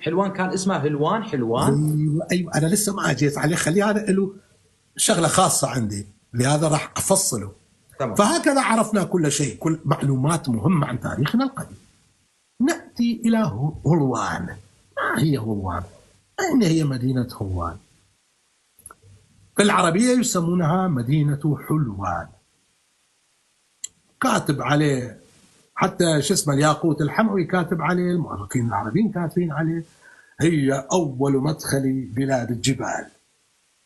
حلوان كان اسمها هلوان، حلوان. ايوه ايوه، انا لسه ما اجيت عليه، خليه هذا له شغله خاصه عندي، لهذا راح افصله. تمام. فهكذا عرفنا كل شيء، كل معلومات مهمه عن تاريخنا القديم. ناتي الى هلوان. ما هي هلوان؟ اين هي مدينه هلوان؟ في العربيه يسمونها مدينه حلوان. كاتب عليه حتى شو اسمه الياقوت الحموي كاتب عليه، المؤرخين العربيين كاتبين عليه هي اول مدخل بلاد الجبال.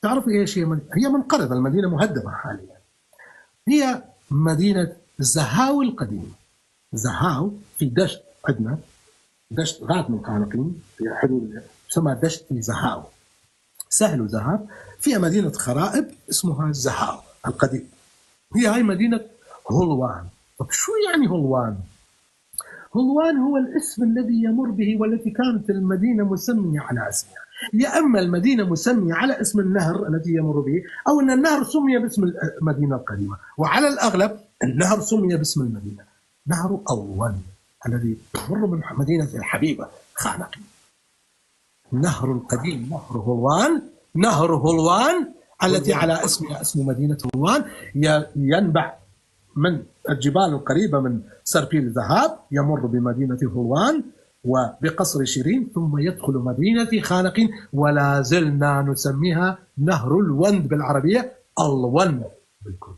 تعرفوا ايش هي؟ هي منقرضه، المدينه مهدمه حاليا. هي مدينه زهاو القديمه. زهاو في دشت، عندنا دشت غاد من قانقين في حدود يسمى دشت في زهاو، سهل وذهب، فيها مدينه خرائب اسمها زهاو القديم. هي هاي مدينه هلوان. طب شو يعني هلوان؟ هلوان هو الاسم الذي يمر به، والتي كانت المدينه مسميه على اسمها. يا اما المدينه مسميه على اسم النهر الذي يمر به، او ان النهر سمي باسم المدينه القديمه، وعلى الاغلب النهر سمي باسم المدينه. نهر ألوان الذي يمر من مدينه الحبيبه خانقي. النهر القديم نهر هلوان، نهر هلوان التي على اسمها اسم مدينه هلوان، ينبع من الجبال القريبة من سربيل الذهب، يمر بمدينة هلوان وبقصر شيرين، ثم يدخل مدينة خانقين، ولا زلنا نسميها نهر الوند بالعربية، الوند بالكل.